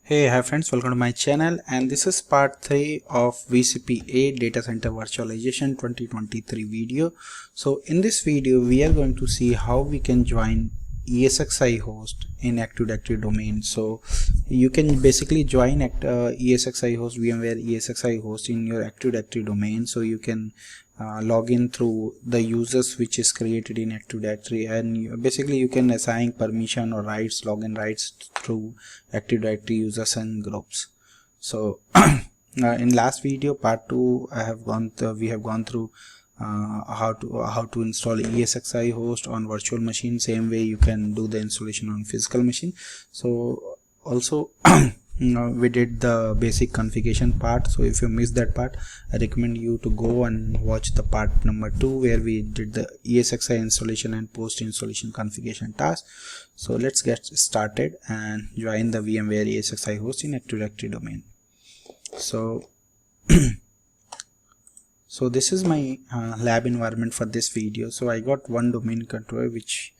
Hi friends, welcome to my channel, and this is part 3 of VCP Data Center Virtualization 2023 video. So in this video we are going to see how we can join ESXi host in Active Directory domain. So you can basically join ESXi host, VMware ESXi host in your Active Directory domain. So you can log in through the users which is created in Active Directory, and basically you can assign permission or rights, login rights through Active Directory users and groups. So in last video, part 2, we have gone through how to install ESXi host on virtual machine. Same way you can do the installation on physical machine. So also we did the basic configuration part. So if you missed that part, I recommend you to go and watch the part number 2 where we did the ESXi installation and post installation configuration task. So let's get started and join the VMware ESXi host in Active Directory domain. So this is my lab environment for this video. So I got one domain controller which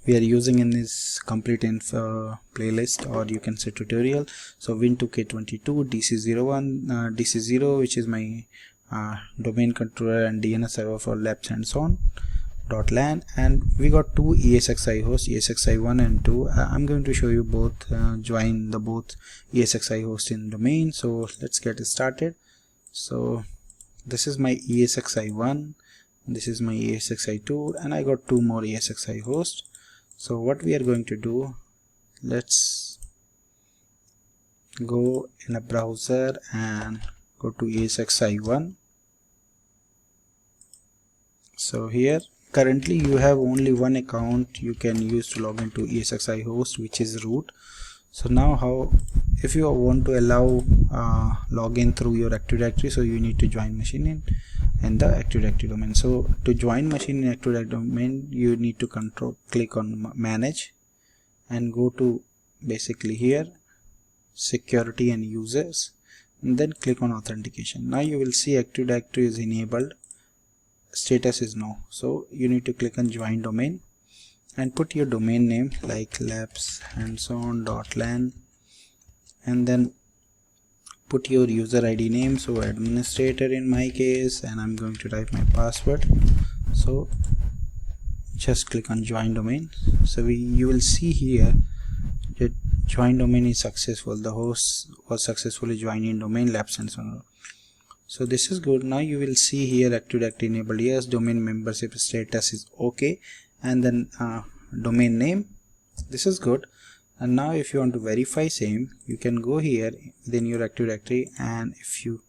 we are using in this complete info playlist, or you can say tutorial. So Win2K22 DC01 DC0, which is my domain controller, and DNS server for labs and so on .lan, and we got two ESXi hosts, ESXi1 and 2. I'm going to show you both, join the both ESXi hosts in domain. So let's get started. So this is my ESXi1, this is my ESXi2, and I got two more ESXi hosts. So what we are going to do, let's go in a browser and go to ESXi1. So here currently you have only one account you can use to log into ESXi host, which is root. So now if you want to allow login through your Active Directory, so you need to join machine in the Active Directory domain. So to join machine in Active Directory domain, you need to click on manage and go to basically here security and users, and then click on authentication. Now you will see Active Directory is enabled, status is no. So you need to click on join domain and put your domain name like labs and so on .lan, and then put your user ID name, so administrator in my case, and I'm going to type my password. So just click on join domain. So you will see here that join domain is successful, the host was successfully joined in domain labs and so on. So this is good. Now you will see here Active Directory enabled, yes, domain membership status is okay, and then domain name, this is good. And now if you want to verify same, you can go here within your Active Directory, and if you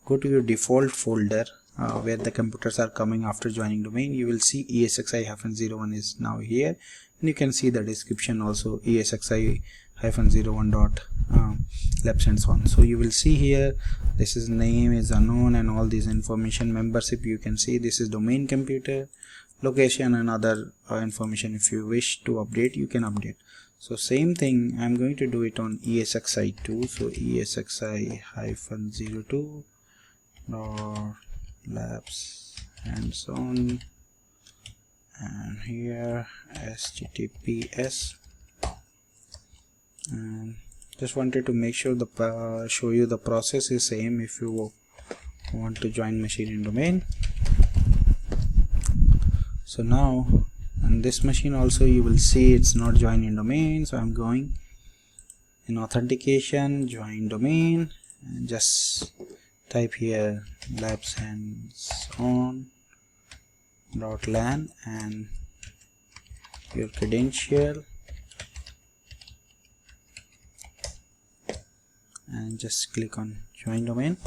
go to your default folder where the computers are coming after joining domain, you will see ESXi-01 is now here, and you can see the description also, ESXi-01 labs and so on. So you will see here this is name is unknown and all these information. Membership, you can see this is domain computer, location and other information. If you wish to update, you can update. So same thing I'm going to do it on ESXi2. So ESXi-02 labs and so on, and here HTTPS, and just wanted to make sure show you the process is same if you want to join machine in domain. So now on this machine also you will see it's not joined in domain, so I'm going in authentication, join domain, and just type here labs and so on .lan and your credential, and just click on join domain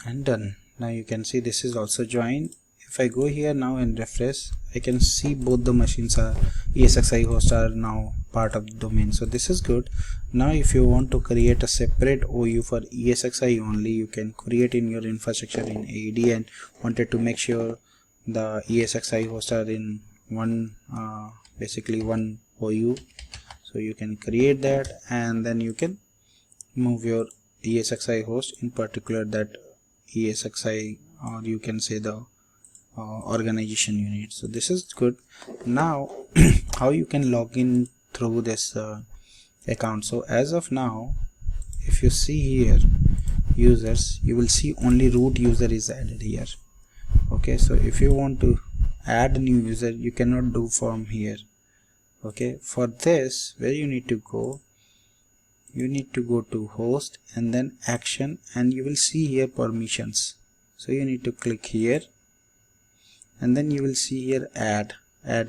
and done. Now you can see this is also joined. If I go here now and refresh, I can see both the machines are ESXi hosts are now part of the domain. So this is good. Now if you want to create a separate OU for ESXi only, you can create in your infrastructure in AD and wanted to make sure the ESXi hosts are in one basically one OU. So you can create that, and then you can move your ESXi host, in particular that ESXi, or you can say the organization unit. So this is good. Now how you can log in through this account. So as of now, if you see here users, you will see only root user is added here. Okay, so if you want to add new user, you cannot do from here. Okay, for this, where you need to go to host and then action, and you will see here permissions. So you need to click here and then you will see here add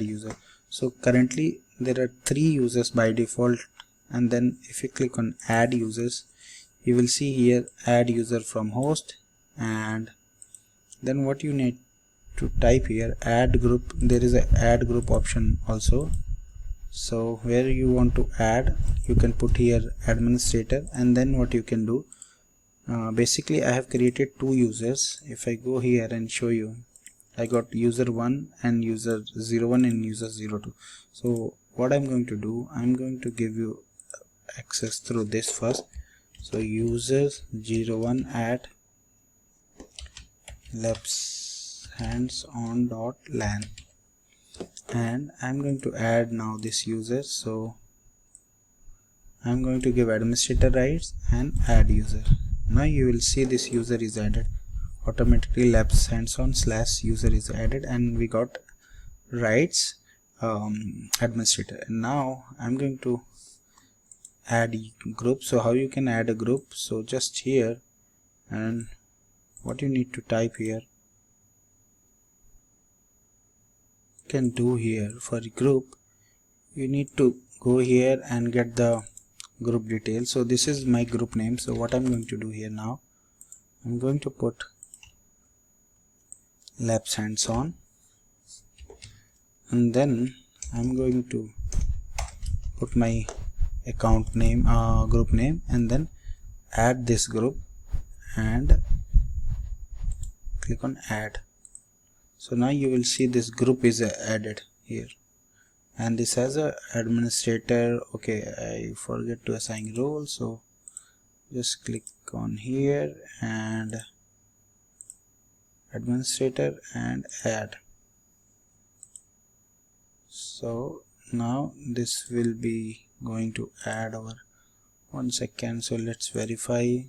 user. So currently there are 3 users by default, and then if you click on add users, you will see here add user from host, and then what you need to type here, add group. There is a add group option also. So where you want to add, you can put here administrator, and then what you can do, basically I have created 2 users. If I go here and show you, I got user 1 and user 01 and user 02. So what I'm going to do, I'm going to give you access through this first. So users 01 at labs hands-on.lan, and I'm going to add now this user. So I'm going to give administrator rights and add user. Now you will see this user is added automatically. Labs hands-on/user is added, and we got rights administrator. And now I'm going to add group. So how you can add a group? So just here, and what you need to type here, you can do here for group, you need to go here and get the group details. So this is my group name. So what I'm going to do here now, I'm going to put labs hands-on, and then I'm going to put my account name, group name, and then add this group and click on add. So now you will see this group is added here, and this has a administrator. Okay, I forget to assign role, so just click on here and administrator and add. So now this will be going to add our 1 second. So let's verify.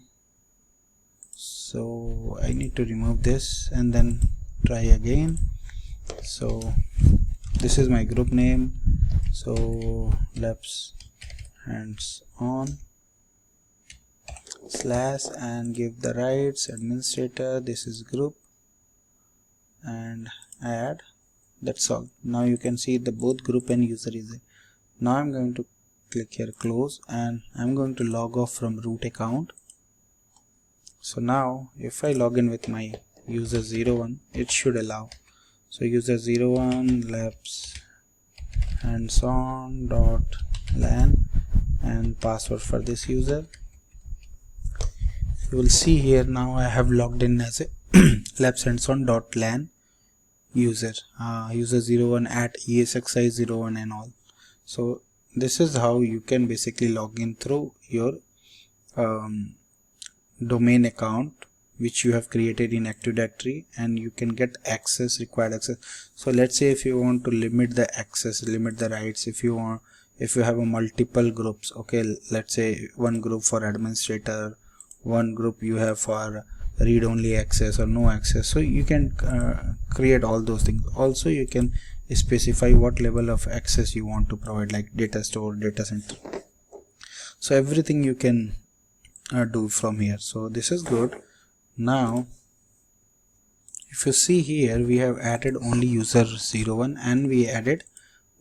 So I need to remove this and then try again. So this is my group name. So labs hands-on / and give the rights administrator. This is group and add. That's all. Now you can see the both group and user is there. Now I'm going to click here close, and I'm going to log off from root account. So now if I log in with my user 01, it should allow. So user 01 labs hands-on.lan and password for this user. You will see here now I have logged in as a labs hands-on.lan user, user 01 at ESXi 01 and all. So this is how you can basically log in through your domain account which you have created in Active Directory, and you can get access, required access. So let's say if you want to limit the access, limit the rights, if you have a multiple groups, okay, let's say one group for administrator, one group you have for read-only access or no access, so you can create all those things. Also you can specify what level of access you want to provide, like data store, data center. So everything you can do from here. So this is good. Now if you see here, we have added only user 01 and we added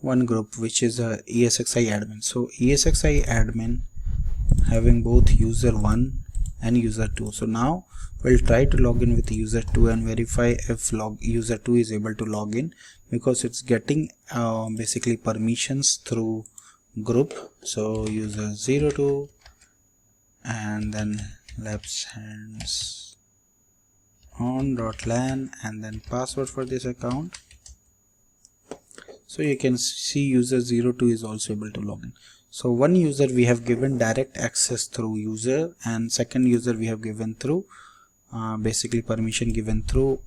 one group which is a ESXi admin. So ESXi admin having both user 1 and user 2. So now we'll try to log in with user 2 and verify if user 2 is able to log in, because it's getting basically permissions through group. So user 02 and then labs hands-on.lan and then password for this account. So you can see user 02 is also able to log in. So one user we have given direct access through user, and second user we have given through basically permission given through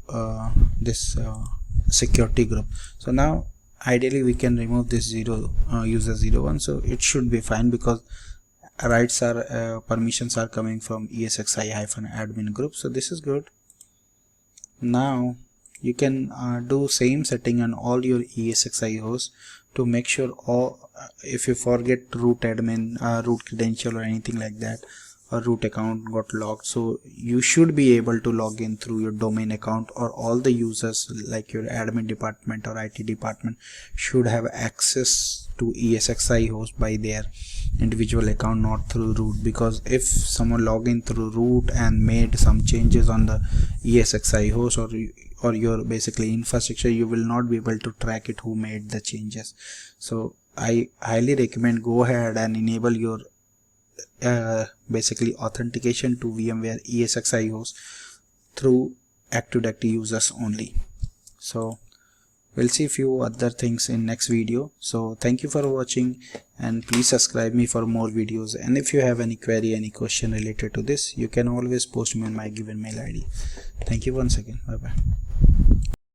this security group. So now ideally we can remove this user 01, so it should be fine because rights are permissions are coming from ESXi-admin group, so this is good. Now you can do same setting on all your ESXi hosts to make sure all if you forget root admin, root credential or anything like that, or root account got logged, so you should be able to log in through your domain account, or all the users like your admin department or IT department should have access to ESXi host by their individual account, not through root. Because if someone log in through root and made some changes on the ESXi host or your basically infrastructure, you will not be able to track it who made the changes. So I highly recommend go ahead and enable your basically authentication to VMware ESXi host through Active Directory users only. So we'll see a few other things in next video. So thank you for watching, and please subscribe me for more videos. And if you have any query, any question related to this, you can always post me on my given mail ID. Thank you once again. Bye bye.